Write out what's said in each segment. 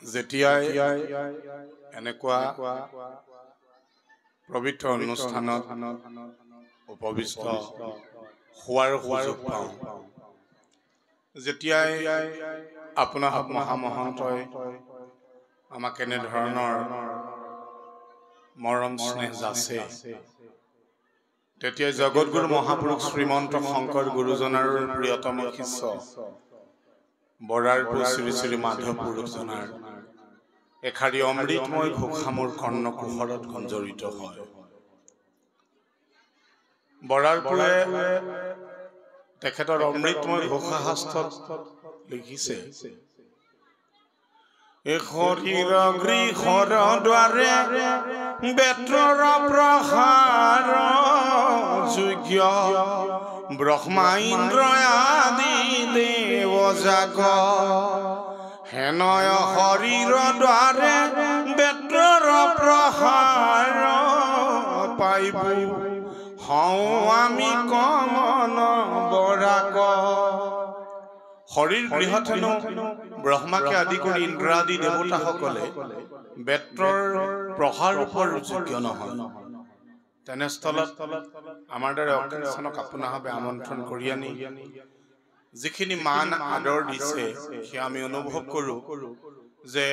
যেতিয়াই এনেকুৱা পবিত্ৰ অনুষ্ঠানত উপবিষ্ট হোৱাৰ সুযোগ পাওঁ, যেতিয়াই আপোনাৰ মহামহন্তই আমাক এনেধৰণৰ মৰম স্নেহ যাচে, তেতিয়াই জগতগুৰু মহাপুৰুষ শ্ৰীমন্ত শংকৰ গুৰুজনাৰ প্ৰিয়তম শিষ্য বৰাৰপুৰ শ্ৰী শ্ৰী মাধৱ পুৰুষজনাৰ এষাৰি অমৃতময় ঘোষা মোৰ কৰ্ণকুহৰত গঞ্জৰিত হয়। বৰাৰপুৰে তেখেতৰ অমৃতময় ঘোষা শাস্ত্ৰত লিখিছে, এ শৰীৰ গৃহৰ দ্বাৰে বেত্ৰৰ প্ৰসাৰ যোগ্য ব্ৰহ্মা ইন্দ্ৰ আদি দেৱ জাগ হেনয় শৰীৰ দ্বাৰে বেত্ৰৰ প্ৰসাৰ পাইব হওঁ আমি কমন বৰাক। শৰীৰ গৃহত হেনো ব্ৰহ্মাকে আদি কৰি ইন্দ্ৰাদি দেৱতাসকলে বেত্ৰৰ প্ৰসাৰ ৰূপৰ যোগ্য নহয়। তেনেস্থলত আমাৰ দৰে অকৃষ্ণক আপোনাভাৱে আমন্ত্ৰণ কৰি আনি যিখিনি মান আদৰ দিছে সেয়া আমি অনুভৱ কৰোঁ যে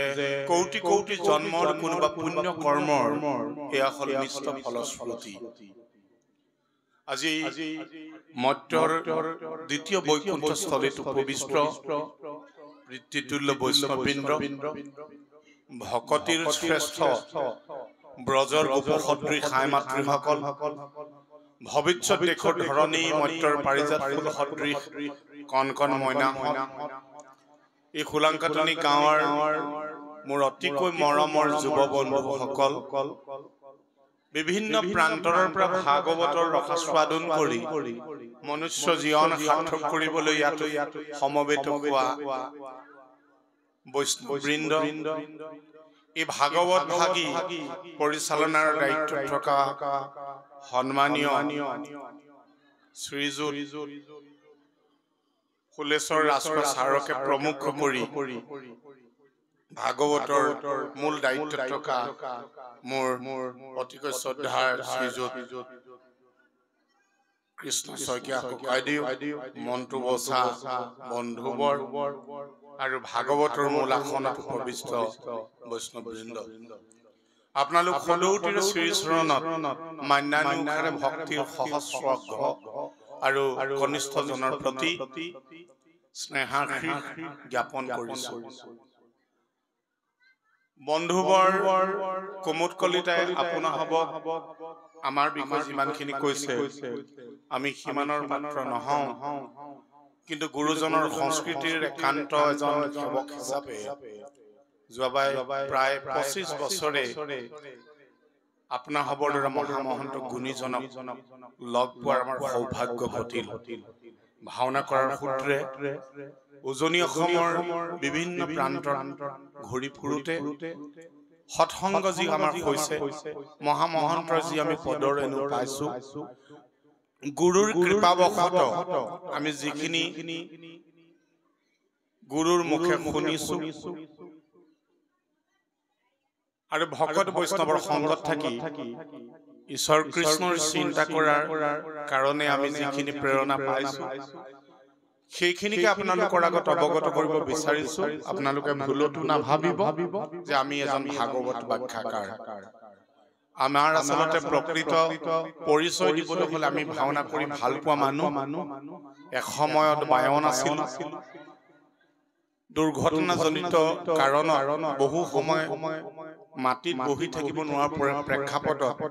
কৌটি কৌটি জন্মৰ কোনোবা পুণ্য কৰ্মৰ এয়া হ'ল নিষ্ঠ ফলশ্ৰুতি। আজি মৰ্ত্যৰ দ্বিতীয় বৈকুণ্ঠস্থলীত উপবিষ্ট পিতৃতুল্য বৈষ্ণৱবৃন্দ, ভকতিৰ শ্ৰেষ্ঠ ব্ৰজৰ গোপসদৃশ হাই মাতৃসকল, ভৱিষ্যত দেশৰ ধৰণী মৰ্ত্যৰ পাৰিজাত ফুল সদৃশ কণ কণ মইনাহঁত, এই হোলাংকাটনি গাঁৱৰ মোৰ অতিকৈ মৰমৰ যুৱ বন্ধুসকল, বিভিন্ন প্ৰান্তৰৰ পৰা ভাগৱতৰ ৰসাস্বাদন কৰি মনুষ্য জীৱন সাৰ্থক কৰিবলৈ ইয়াত সমবেত হোৱা বৈষ্ণৱবৃন্দ, এই ভাগৱত ভাগী পৰিচালনাৰ দায়িত্বত থকা সন্মানীয় শ্ৰীযুত ফুলেশ্বৰ ৰাজখোৱা ছাৰকে প্ৰমুখ কৰি ভাগৱতৰ মূল দায়িত্বত থকা মোৰ অতিকৈ শ্ৰদ্ধাৰ শ্ৰীযুত কৃষ্ণ শইকীয়া ককাইদেউ, মন্টু বছা বন্ধুবৰ আৰু ভাগৱতৰ মূল আসনত উপবিষ্ট বৈষ্ণৱবৃন্দ, আপোনালোক সদৌতিৰ শ্ৰীচৰণত মান্যানুসাৰে ভক্তিৰ সহস্ৰ আৰু কনিষ্ঠজনৰ প্ৰতি স্নেহাশীষ জ্ঞাপন কৰিছো। বন্ধুবৰ কুমুদ কলিতাই আপোনাসৱক আমাৰ বিষয়ে যিমানখিনি কৈছে আমি সিমানৰ পাত্ৰ নহওঁ, কিন্তু গুৰুজনৰ সংস্কৃতিৰ একান্ত এজন সেৱক হিচাপে যোৱাবাৰ প্ৰায় 25 বছৰে আপোনাসৱৰ দৰে মহামহন্ত গুণীজনক লগ পোৱাৰ আমাৰ সৌভাগ্য ঘটিল। ভাওনা কৰাৰ সূত্ৰে উজনি অসমৰ বিভিন্ন প্ৰান্তত ঘূৰি ফুৰোতে সৎসংগ যি আমাৰ হৈছে, মহামহন্তৰ যি আমি পদৰ এনো পাইছো, গুৰুৰ কৃপাবশত আমি যিখিনি গুৰুৰ মুখে শুনিছো আৰু ভকত বৈষ্ণৱৰ সংগত থাকি ঈশ্বৰ কৃষ্ণৰ চিন্তা কৰাৰ কাৰণে আমি যিখিনি প্ৰেৰণা পাইছো সেইখিনিকে আপোনালোকৰ আগত অৱগত কৰিব বিচাৰিছো। আপোনালোকে ভুলতো নাভাবিব যে আমি এজন ভাগৱত ব্যাখ্যাকাৰ। আমাৰ আচলতে প্ৰকৃত পৰিচয় দিবলৈ হলে আমি ভাওনা কৰি ভাল পোৱা মানুহ, এসময়ত বায়ন আছিল, দুৰ্ঘটনাজনিত কাৰণত বহু সময় মাটিত বহি থাকিব নোৱাৰাৰ প্ৰেক্ষাপটত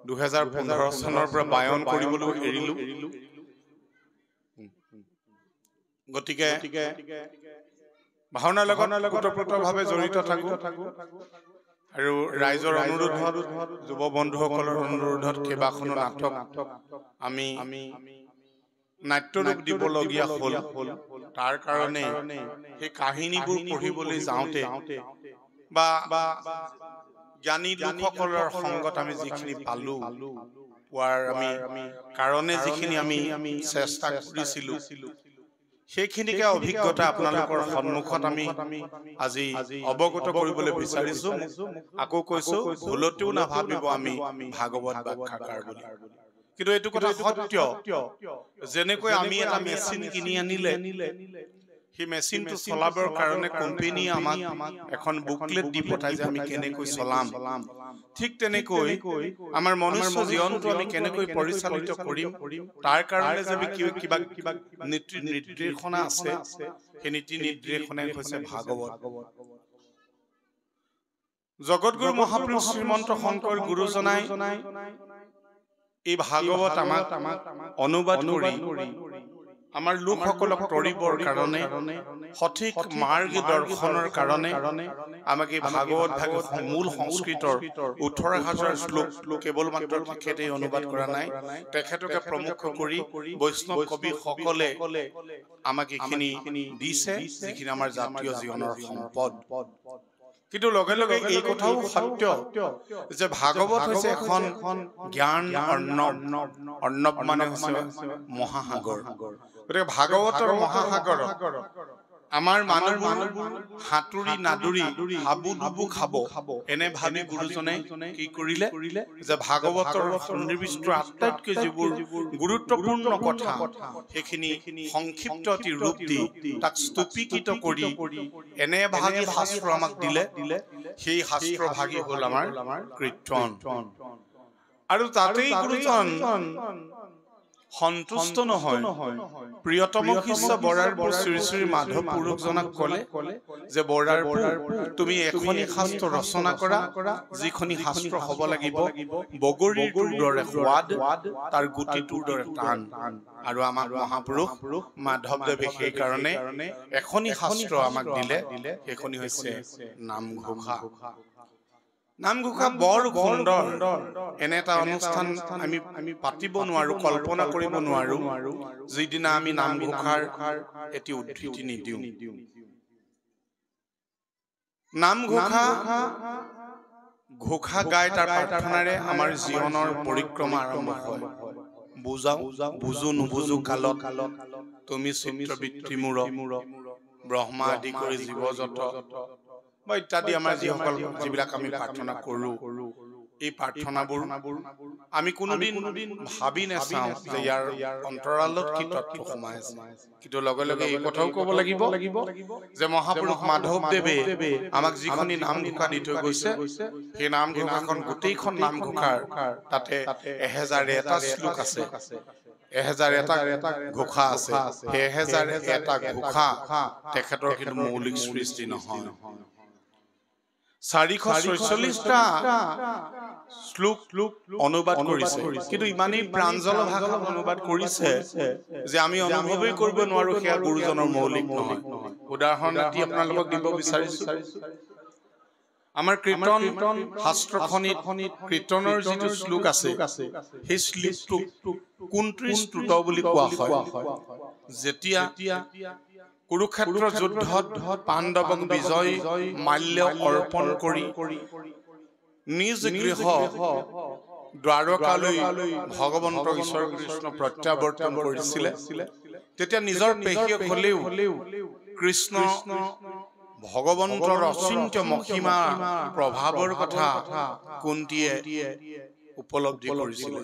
2015 চনৰ পৰা বায়ন কৰিবলৈ এৰিলো। গতিকে ভাওনাৰ লগত ওতঃপ্ৰোতভাৱে জড়িত থাকো আৰু ৰাইজৰ অনুৰোধত, যুৱ বন্ধুসকলৰ অনুৰোধত কেইবাখনো নাটক আমি নাট্যৰূপ দিবলগীয়া হ'ল। তাৰ কাৰণে সেই কাহিনীবোৰ পঢ়িবলৈ যাওঁতে বা জ্ঞানী লোকসকলৰ সংগত আমি যিখিনি পালো, পোৱাৰ আমি কাৰণে যিখিনি আমি চেষ্টা কৰিছিলো, সেইখিনিকে অভিজ্ঞতা আপোনালোকৰ সন্মুখত আমি আজি অৱগত কৰিবলৈ বিচাৰিছো আকৌ কৈছো ভুলতেও নাভাবিব আমি ভাগৱত ব্যাখ্যাকাৰ বুলি কিন্তু এইটো কথা সত্য যেনেকৈ আমি এটা মেচিন কিনি আনিলে সেই মেচিনটো চলাবৰ কাৰণে কোম্পানী আমাক এখন বুকলেট দি পঠাই যে আমি কেনেকৈ চলাম ঠিক তেনেকৈ আমাৰ মনুষ্য জীৱনটো আমি কেনেকৈ পৰিচালিত কৰিম তাৰ কাৰণে যে কিবা নীতি নিৰ্দেশনা আছে সেই নীতি নিৰ্দেশনা হৈছে ভাগৱত জগতগুৰু মহাপুৰুষ শ্ৰীমন্ত শংকৰ গুৰুজনাই এই ভাগৱত আমাক অনুবাদ কৰি আমাৰ লোকসকলক তৰিবৰ কাৰণে সঠিক মাৰ্গ দৰ্শনৰ কাৰণে আমাক এই ভাগৱত মূল সংস্কৃতৰ 18,000 শ্লোক কেৱল মাত্ৰ তেখেতে অনুবাদ কৰা নাই তেখেতকে প্ৰমুখ কৰি বৈষ্ণৱ কবিসকলে আমাক এইখিনি দিছে যিখিনি আমাৰ জাতীয় জীৱনৰ সম্পদ কিন্তু লগে লগে এই কথাও সত্য যে ভাগৱত হৈছে এখন জ্ঞান অৰ্ণৱ মানে হৈছে মহাসাগৰ গতিকে ভাগৱতৰ মহাসাগৰ আমাৰ মানুহবোৰ হাতুৰি নাদুৰি হাবু ডুবু খাব এনে ভাবি গুৰুজনে কি কৰিলে যে ভাগৱতৰ সন্নিৱিষ্ট আটাইতকৈ যিবোৰ গুৰুত্বপূৰ্ণ কথা সেইখিনি সংক্ষিপ্ত এটি ৰূপ দি তাক স্তূপীকৃত কৰি এনে ভাগী শাস্ত্ৰ আমাক দিলে সেই শাস্ত্ৰ ভাগী হ'ল আমাৰ কীৰ্তন আৰু তাতেই গুৰুজন সন্তুষ্ট নহয় প্ৰিয়তম শিষ্য বৰাৰপুৰ শ্ৰী শ্ৰী মাধৱ পুৰুষজনাক ক'লে যে বৰাৰপুৰ তুমি এখনি শাস্ত্ৰ ৰচনা কৰা যিখনি শাস্ত্ৰ হ'ব লাগিব বগৰীৰ দৰে সোৱাদ তাৰ গুটিটোৰ দৰে টান আৰু আমাক মহাপুৰুষ মাধৱদেৱে সেই কাৰণে এখনি শাস্ত্ৰ আমাক দিলে সেইখনি হৈছে নামঘোষা নামঘোষা বৰ সুন্দৰ এনে এটা অনুষ্ঠান আমি পাতিব নোৱাৰো কল্পনা কৰিব নোৱাৰো যিদিনা আমি নামঘোষাৰ এটি উদ্ধৃতি নিদিওঁ নামঘোষা ঘোষা গাই তাৰ প্ৰাৰ্থনাৰে আমাৰ জীৱনৰ পৰিক্ৰমা আৰম্ভ হয় বুজো নুবুজো কালত তুমি চিত্ৰবৃত্তি মূৰ ব্ৰহ্মা আদি কৰি জীৱজত বা ইত্যাদি আমাৰ যিবিলাক আমি প্ৰাৰ্থনা কৰো এই প্ৰাৰ্থনাবোৰ আমি কোনোদিন ভাবি নাচাওঁ যে ইয়াৰ অন্তৰালত কি তত্ত্ব সোমাই আছে কিন্তু লগে লগে এই কথাও ক'ব লাগিব যে মহাপুৰুষ মাধৱদেৱে আমাক যিখনি নামঘোষা দি থৈ গৈছে সেই নামঘোষাখন গোটেইখন নামঘোষাৰ তাতে 1001টা শ্লোক আছে 1001টা ঘোষা আছে সেই 1001টা ঘোষা তেখেতৰ কিন্তু মৌলিক সৃষ্টি নহয় 446টা শ্লোক অনুবাদ কৰিছে কিন্তু ইমানেই প্ৰাঞ্জল ভাষাত অনুবাদ কৰিছে যে আমি অনুভৱই কৰিব নোৱাৰো সেয়া গুৰুজনৰ মৌলিক নহয় উদাহৰণ এটি আপোনালোকক দিব বিচাৰিছো আমাৰ কীৰ্তন শাস্ত্ৰখনিত কীৰ্তনৰ যিটো শ্লোক আছে সেই শ্লোকটোক 29 স্তুত বুলি কোৱা হয় যেতিয়া কুৰুক্ষেত্ৰ যুদ্ধত পাণ্ডৱক বিজয় মাল্য অৰ্পণ কৰি নিজ গৃহ দ্বাৰকালৈ ভগৱন্ত ঈশ্বৰ কৃষ্ণ প্ৰত্যাৱৰ্তন কৰিছিলে তেতিয়া নিজৰ পেহীয়েক হলেও কৃষ্ণ ভগৱন্তৰ অচিন্ত্য মহিমা প্ৰভাৱৰ কথা কুন্তীয়ে উপলব্ধি কৰিছিল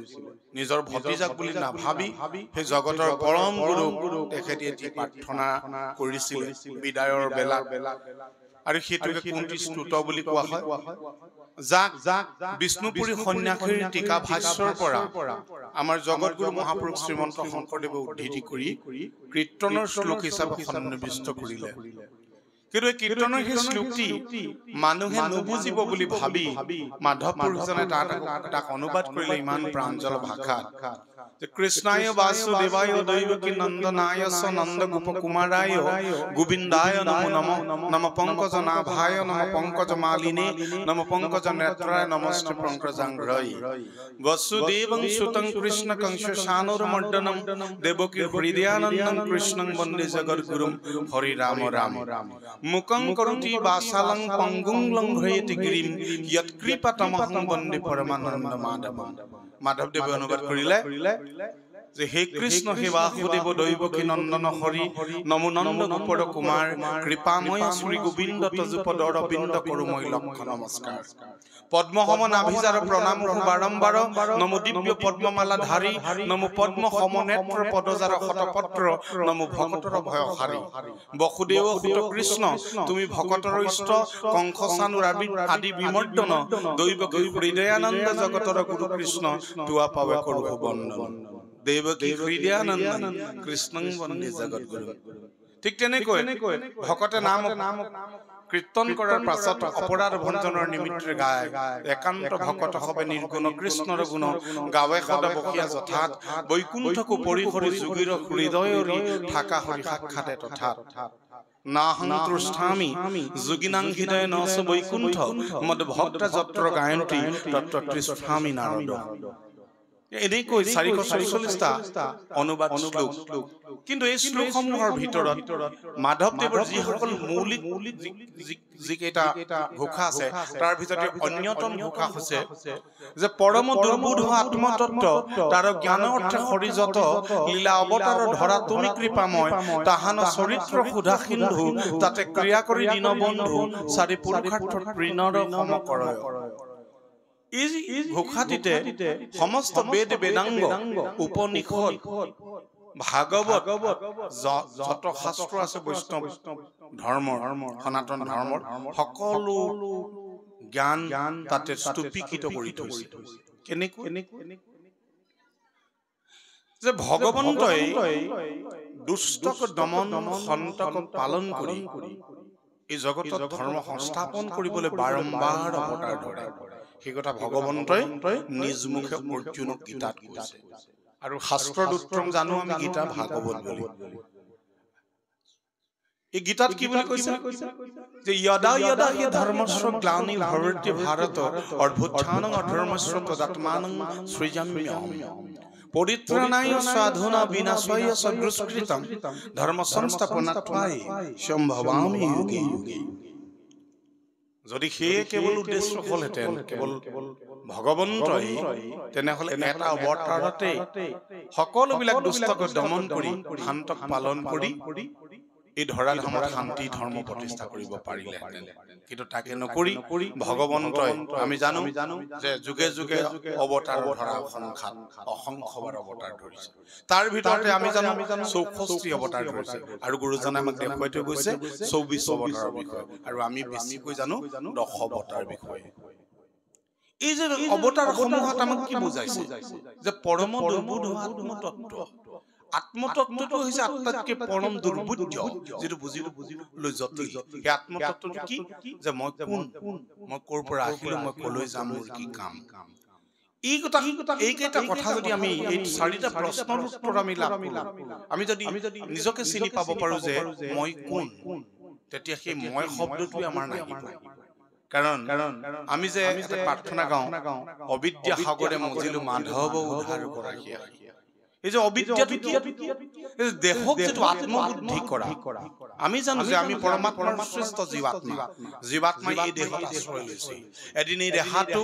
নিজৰ ভতিজাক বুলি নাভাবি সেই জগতৰ পৰম গুৰু তেখেতে এটি প্ৰাৰ্থনা কৰিছিল বিদায়ৰ বেলা আৰু সেইটোকে কুন্তি স্তুত বুলি কোৱা হয় যাক বিষ্ণুপুৰী সন্ন্যাসীৰ টিকা ভাষ্যৰ পৰা আমাৰ জগতগুৰু মহাপুৰুষ শ্ৰীমন্ত শংকৰদেৱে উদ্ধৃতি কৰি কীৰ্তনৰ শ্লোক হিচাপে সন্নিৱিষ্ট কৰিলে কিন্তু এই কীৰ্তনৰ সেই শ্লোকটি মানুহে নুবুজিব বুলি ভাবি মাধৱ পুৰুষজনে তাক অনুবাদ কৰিলে ইমান প্ৰাঞ্জল ভাষাত কৃষ্ণায় বাসুদেবায় দৈবকী নন্দনায় স নন্দ গোপ কুমারায় গোবিন্দায় নমো নমঃ নম পঙ্কজ নাভায় নম পঙ্কজ মালিনে নম পঙ্কজ নেত্রায় নমস্তে পঙ্কজাঙ্ঘ্রয় বসুদেবং সুতং কৃষ্ণ কংস শানুরমর্দনম দেবকী হৃদয়ানন্দং কৃষ্ণং বন্দে জগদ্গুরুম হরি রাম রাম মুকং করুতি বাসালং পঙ্গুং লংঘ্রয়েতি গিরিম যৎকৃপাতমহং বন্দে পরমানন্দ মাধবম মাধৱদেৱে অনুবাদ কৰিলে যে হে কৃষ্ণ হে বাসুদেৱ দৈৱকী নন্দন হৰি নমো নন্দ গোপৰ কুমাৰ কৃপাময় শ্ৰী গোবিন্দ তজুপদ অৰবিন্দ কৰো মই লক্ষ নমস্কাৰ পদ্মসম নাভিজাৰ প্ৰণাম বাৰম্বাৰ নমো দিব্য পদ্মমালা ধাৰী নমো পদ্ম সমনেত্ৰ পদজাৰ শতপত্ৰ নমো ভকতৰ ভয় হাৰি বসুদেৱ সুত কৃষ্ণ তুমি ভকতৰ ইষ্ট কংস চানুৰ আদি বিমৰ্দন দৈৱকী হৃদয়ানন্দ জগতৰ গুৰু কৃষ্ণ তুয়া পাৱে কৰো বন্দন দেৱকী হৃদয়ানন্দ কৃষ্ণং বন্দে জগতগুৰু ঠিক তেনেকৈ ভকতে নাম কীৰ্তন কৰাৰ পাছত অপৰাধ ভঞ্জনৰ নিমিত্তে গায় একান্ত ভকত হবে নিৰ্গুণ কৃষ্ণৰ গুণ গাৱে সদা বকিয়া যথাত বৈকুণ্ঠকো পৰিহৰি যোগীৰ হৃদয়ৰি থাকা হৰি সাক্ষাতে তথাত নাহং তৃষ্ঠামি যোগিনাং হৃদয় নচ বৈকুণ্ঠ মদ ভক্ত যত্ৰ গায়ন্তি তত্ৰ তৃষ্ঠামি নাৰদ এনেকৈ 444টা অনুবাদ শ্লোক কিন্তু এই শ্লোকসমূহৰ ভিতৰত মাধৱদেৱৰ যিসকল মৌলিক যিকেইটা ঘোষা আছে তাৰ ভিতৰতে অন্যতম ঘোষা হৈছে যে পৰম দুৰ্বোধ আত্মতত্ত্ব তাৰ জ্ঞান অৰ্থ হৰিজত লীলা অৱতাৰ ধৰা তুমি কৃপাময় তাহান চৰিত্ৰ সুধা সিন্ধু তাতে ক্ৰিয়া কৰি দীনবন্ধু চাৰি পুৰুষাৰ্থ প্ৰীণৰ সম কৰয় এই ঘোষাটিতে সমস্ত বেদ বেদাঙ্গ উপনিষদ ভাগৱত যত শাস্ত্ৰ আছে বৈষ্ণৱ ধৰ্মৰ সনাতন ধৰ্মৰ সকলো জ্ঞান তাতে স্তূপীকৃত কৰি থৈছে কেনেকৈ যে ভগৱন্তই দুষ্টক দমন সন্তক পালন কৰি এই জগতত ধৰ্ম সংস্থাপন কৰিবলৈ বাৰম্বাৰ অৱতাৰ ধৰে সেই কথা ভগৱন্তই নিজ মুখে অৰ্জুনক গীতাত কৈছে আৰু শাস্ত্ৰৰ উত্তম জানো আমি গীতা ভাগৱত বুলি এই গীতাত কি বুলি কৈছে যে যদা যদা হি ধৰ্মস্য গ্লানি ভৱতি ভাৰত অৰ্ভুত্থানং অধৰ্মস্য তদাত্মানং সৃজাম্যহম পৰিত্ৰাণায় সাধনা বিনাশায় সদৃষ্টৃতম ধৰ্ম সংস্থাপনাত্বায় সম্ভবামি যুগে যুগে যদি সেই কেৱল উদ্দেশ্য হলহেঁতেন কেৱল ভগৱন্তই তেনেহলে এটা অৱতাৰতে সকলোবিলাক দুষ্টক দমন কৰি শান্তক পালন কৰি এই ধৰা ধামত শান্তি ধৰ্ম প্ৰতিষ্ঠা কৰিব পাৰিলেহেঁতেন কিন্তু তাকে নকৰি ভগৱন্তই আমি জানো যে যুগে যুগে অৱতাৰ ধৰা অসংখ্যবাৰ অৱতাৰ ধৰিছে তাৰ ভিতৰতে আমি জানো 64 অৱতাৰ ধৰিছে আৰু গুৰুজনে আমাক দেখুৱাই থৈ গৈছে 24 অৱতাৰৰ বিষয়ে আৰু আমি বেছিকৈ জানো 10 অৱতাৰ বিষয়ে এই যে অৱতাৰ সমূহত আমাক কি বুজাইছে যে পৰম দুৰ্বোধ আত্মতত্ত্ব আত্মতত্ত্বটো হৈছে আটাইতকৈ পৰম দুৰ্বোধ্য যেটো বুজিবলৈ জটিল এই আত্মতত্ত্বটো কি যে মই কোন মই ক'ৰ পৰা আহিলো মই কলৈ যাম মোৰ কি কাম এইকেইটা কথা যদি আমি এই 4টা প্ৰশ্নৰ উত্তৰ আমি লাভ আমি যদি নিজকে চিনি পাব পাৰো যে মই কোন তেতিয়া সেই মই শব্দটোৱে আমাৰ নাহিব কাৰণ আমি যে এটা প্ৰাৰ্থনা গাওঁ অবিদ্যা সাগৰে মজিলো মাধৱ উদ্ধাৰ কৰা এই যে অবিদ্যাটো কি দেহক যেটো আত্মবুদ্ধি কৰা আমি জানো যে আমি পৰমাত্মাৰ শ্ৰেষ্ঠ জীৱাত্মা এই দেহত আশ্ৰয় লৈছে এদিন এই দেহাটো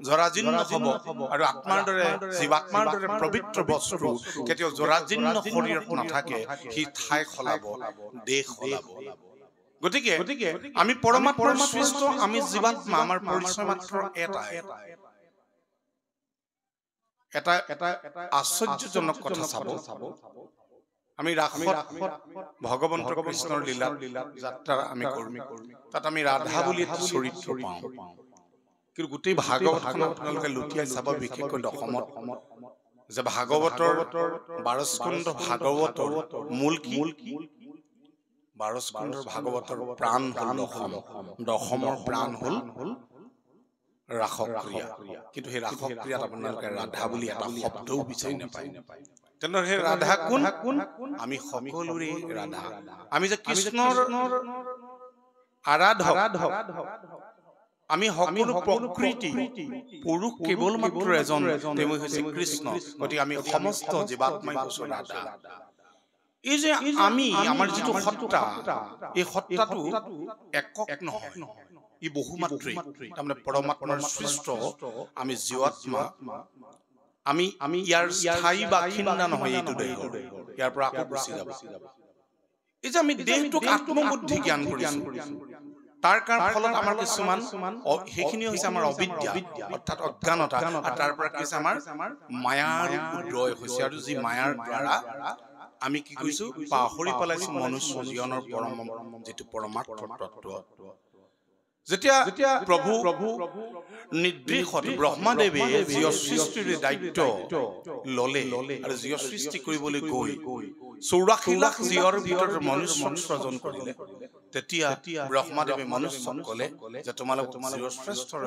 জৰাজীৰ্ণ হ'ব আৰু আত্মাৰ দৰে জীৱাত্মাৰ দৰে পবিত্ৰ বস্তু কেতিয়াও জৰাজীৰ্ণ শৰীৰত নাথাকে সি ঠাই সলাব দেহ সলাব গতিকে আমি পৰমাত্মাৰ সৃষ্ট আমি জীৱাত্মা আমাৰ পৰিচয় মাত্ৰ এটা আশ্চৰ্যজনক কথা চাব আমি ৰাসত ভগৱন্ত কৃষ্ণৰ লীলা যাত্ৰা আমি কৰো তাত আমি ৰাধা বুলি এটা চৰিত্ৰ পাওঁ কিন্তু গোটেই ভাগৱতখন আপোনালোকে লুটিয়াই চাব বিশেষকৈ দশমত যে ভাগৱতৰ 12 স্কন্ধ ভাগৱতৰ মূল কি 12 স্কন্ধৰ ভাগৱতৰ প্ৰাণ হ'ল দশমৰ প্ৰাণ হ'ল ৰাসক্ৰিয়া কিন্তু সেই ৰাসক্ৰিয়াত আপোনালোকে ৰাধা বুলি এটা শব্দও বিচাৰি নাপায় তেনে সেই ৰাধা কোন আমি সকলোৰে ৰাধা আমি যে কৃষ্ণৰ আৰাধক আমি সকলো প্ৰকৃতি পুৰুষ কেৱল মাত্ৰ এজন তেওঁ হৈছে কৃষ্ণ গতিকে আমি সমস্ত জীৱাত্মাই হৈছে ৰাধা এই যে আমি আমাৰ যিটো সত্তা এই সত্তাটো একক নহয় ই বহুমাত্ৰিক তাৰমানে পৰমাত্মাৰ সৃষ্ট আমি জীৱাত্মা আমি ইয়াৰ স্থায়ী বাসিন্দা নহয় এইটো দেহৰ ইয়াৰ পৰা আকৌ গুচি যাব এই যে আমি দেহটোক আত্মবুদ্ধি জ্ঞান কৰিছো তাৰ ফলত আমাৰ কিছুমান সেইখিনি হৈছে আমাৰ অবিদ্যা অৰ্থাৎ অজ্ঞানতা আৰু তাৰ পৰা কি হৈছে আমাৰ মায়াৰ উদয় হৈছে আৰু যি মায়াৰ দ্বাৰা আমি কি কৈছো পাহৰি পেলাইছো মনুষ্য জীৱনৰ পৰম যেটো পৰমাৰ্থ তত্ত্ব যেতিয়া প্ৰভু নিৰ্দেশত ব্ৰহ্মাদেৱে জীৱ সৃষ্টিৰ দায়িত্ব ললে আৰু জীৱ সৃষ্টি কৰিবলৈ গৈ 84 লাখ জীৱৰ ভিতৰত মনুষ্যক সৃজন কৰিলে তেতিয়া ব্ৰহ্মাদেৱে মনুষ্যক ক'লে যে তোমালোক শ্ৰেষ্ঠৰ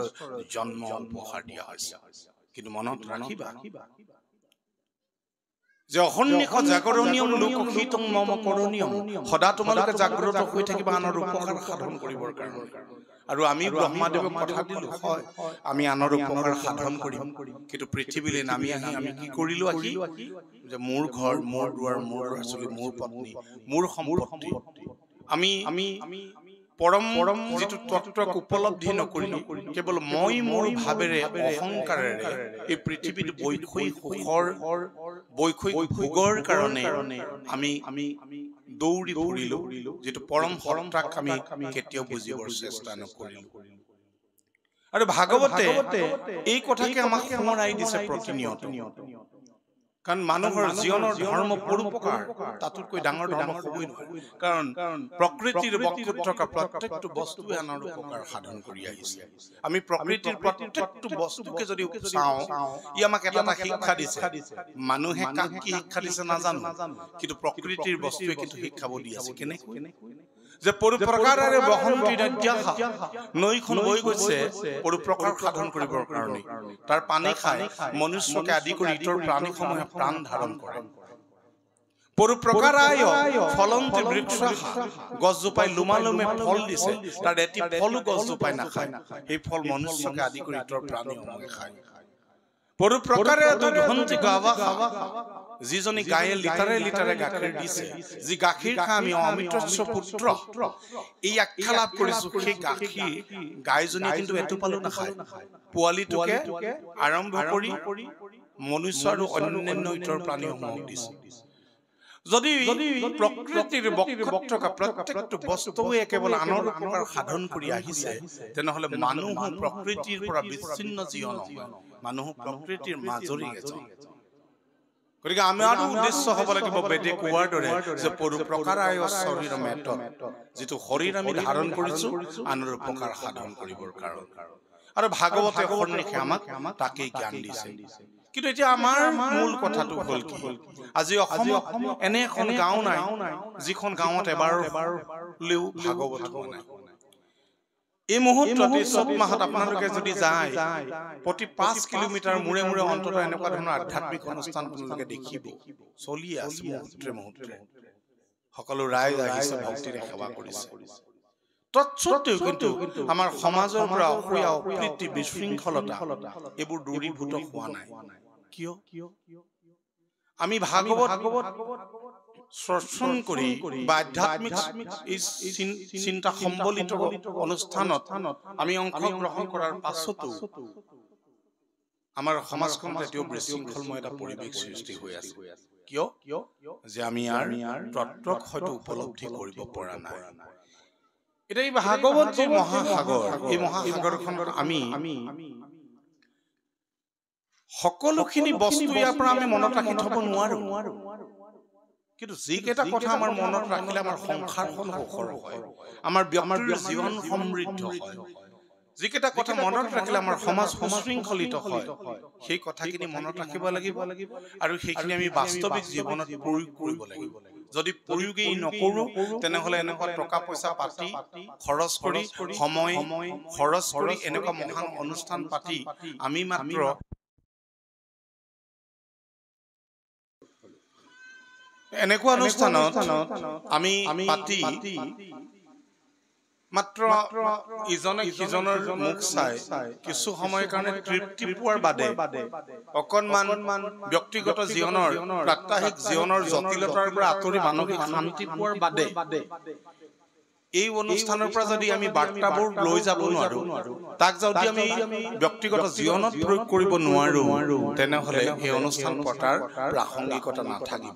জন্ম উপহাৰ দিয়া হৈছে কিন্তু মনত ৰাখিবা যে অহৰ্নিশ জাগৰণীয়ম লোকহিতং মম কৰণীয়ম সদা তোমালোকে জাগ্ৰত হৈ থাকিবা আনৰ উপকাৰ সাধন কৰিবৰ কাৰণে আৰু আমি ব্ৰহ্মাদেৱক কথা দিলো হয় আমি আনৰ উপকাৰ সাধন কৰিম কিন্তু পৃথিৱীলৈ নামি আহি আমি কি কৰিলো আহি যে মোৰ ঘৰ মোৰ দুৱাৰ মোৰ ৰাচলি মোৰ পত্নী মোৰ সম্পত্তি আমি পৰম যেটো তত্ত্বক উপলব্ধি নকৰিলো কেৱল মই মোৰ ভাবেৰে অহংকাৰেৰে এই পৃথিৱীত বৈষয়িক ভোগৰ কাৰণে আমি দৌৰি ফুৰিলো যেটো পৰম সত্তাক আমি কেতিয়াও বুজিবৰ চেষ্টা নকৰিলো আৰু ভাগৱতে এই কথাকে আমাক সোঁৱৰাই দিছে প্ৰতিনিয়ত কাৰণ মানুহৰ জীৱনৰ ধৰ্ম পৰোপকাৰ তাতকৈ ডাঙৰ ধৰ্ম হ'বই নহয় কাৰণ প্ৰকৃতিৰ বক্ষত থকা প্ৰত্যেকটো বস্তুৱে আনৰ উপকাৰ সাধন কৰি আহিছে আমি প্ৰকৃতিৰ প্ৰত্যেকটো বস্তুকে যদি চাওঁ ই আমাক এটা শিক্ষা দিছে মানুহে কাক কি শিক্ষা দিছে নাজানো কিন্তু প্ৰকৃতিৰ বস্তুৱে কিন্তু শিক্ষাব দি আছে কেনেকৈ যে পৰোপকাৰেৰে বহন্তি নদ্যাহা নৈখন বৈ গৈছে পৰোপকাৰ সাধন কৰিবৰ কাৰণে তাৰ পানী খাই মনুষ্যকে আদি কৰি ইতৰ প্ৰাণীসমূহে প্ৰাণ ধাৰণ কৰে পৰোপকাৰায় ফলন্তি বৃক্ষাঃ গছজোপাই লুমালুমে ফল দিছে তাৰ এটি ফলো গছজোপাই নাখায় এই ফল মনুষ্যকে আদি কৰি ইতৰ প্ৰাণীসমূহে খায় পৰোপকাৰে দুধন্তি গাৱাঃ যিজনী গায়ে লিটাৰে লিটাৰে গাখীৰ দিছে যি গাখীৰ খাই আমি অমৃতস্য পুত্ৰ এই আখ্যা লাভ কৰিছো সেই গাখীৰ গায়জনী কিন্তু এটোপালো নাখায় পোৱালিটোকে আৰম্ভ কৰি মনুষ্য আৰু অন্যান্য ইতৰ প্ৰাণীসমূহক দিছে যদি প্ৰকৃতিৰ বক্ষত থকা প্ৰত্যেকটো বস্তুৱে কেৱল আনৰ উপকাৰ সাধন কৰি আহিছে তেনেহলে মানুহ প্ৰকৃতিৰ পৰা বিচ্ছিন্ন জীৱ নহয় মানুহ প্ৰকৃতিৰ মাজৰি এজন গতিকে আমাৰ উদ্দেশ্য হ'ব লাগিব বেদে কোৱাৰ দৰে যে পৰোপকাৰায় শৰীৰ মেত যেটো শৰীৰ আমি ধাৰণ কৰিছো আনৰ উপকাৰ সাধন কৰিবৰ কাৰণে আৰু ভাগৱতে অহৰ্নিশে আমাক তাকেই জ্ঞান দিছে কিন্তু এতিয়া আমাৰ মূল কথাটো হ'ল কি আজি অসমত এনে এখন গাঁও নাই যিখন গাঁৱত এবাৰলৈও ভাগৱত হোৱা নাই এই মুহূৰ্তত চত মাহত আপোনালোকে যদি যায় প্ৰতি 5 কিলোমিটাৰ মূৰে মূৰে অন্তত এনেকুৱা ধৰণৰ আধ্যাত্মিক অনুষ্ঠান আপোনালোকে দেখিব চলি আছে মুহূৰ্তে সকলো ৰাইজ আহিছে ভক্তিৰে সেৱা কৰিছে তৎসত্ত্বেও কিন্তু আমাৰ সমাজৰ পৰা অসূয়া অপ্ৰীতি বিশৃংখলতা এইবোৰ দূৰীভূত হোৱা নাই কিয় আমি ভাগৱত শ্ৰৱণ কৰি বা আধ্যাত্মিক চিন্তা সম্বলিত অনুষ্ঠানত আমি অংশগ্ৰহণ কৰাৰ পাছতো আমাৰ সমাজখন এতিয়াও বিশৃংখলময় এটা পৰিৱেশ সৃষ্টি হৈ আছে কিয় যে আমি ইয়াৰ তত্ত্বক হয়তো উপলব্ধি কৰিব পৰা নাই এটা এই ভাগৱত যে মহাসাগৰ এই মহাসাগৰখনত আমি সকলোখিনি বস্তু ইয়াৰ পৰা আমি মনত ৰাখি থব নোৱাৰো কিন্তু যিকেইটা কথা আমাৰ মনত ৰাখিলে আমাৰ সংসাৰখন সুখৰ হয় আমাৰ ব্যক্তিৰ জীৱন সমৃদ্ধ হয় যিকেইটা কথা মনত ৰাখিলে আমাৰ সমাজ সুশৃংখলিত হয় সেই কথাখিনি মনত ৰাখিব লাগিব আৰু সেইখিনি আমি বাস্তৱিক জীৱনত প্ৰয়োগ কৰিব লাগিব যদি প্ৰয়োগেই নকৰো তেনেহলে এনেকুৱা টকা পইচা পাতি খৰচ কৰি সময় খৰচ কৰি এনেকুৱা মহান অনুষ্ঠান পাতি আমি মাত্ৰ এনেকুৱা অনুষ্ঠানত আমি পাতি মাত্ৰ ইজনে সিজনৰ মুখ চাই কিছু সময়ৰ কাৰণে তৃপ্তি পোৱাৰ বাদে অকণমান ব্যক্তিগত জীৱনৰ প্ৰাত্যহিক জীৱনৰ জটিলতাৰ পৰা আঁতৰি মানসিক শান্তি পোৱাৰ বাদে এই অনুষ্ঠানৰ পৰা যদি আমি বাৰ্তাবোৰ লৈ যাব নোৱাৰো, তাক যদি আমি ব্যক্তিগত জীৱনত প্ৰয়োগ কৰিব নোৱাৰো, তেনেহলে এই অনুষ্ঠান পতাৰ প্ৰাসংগিকতা নাথাকিব।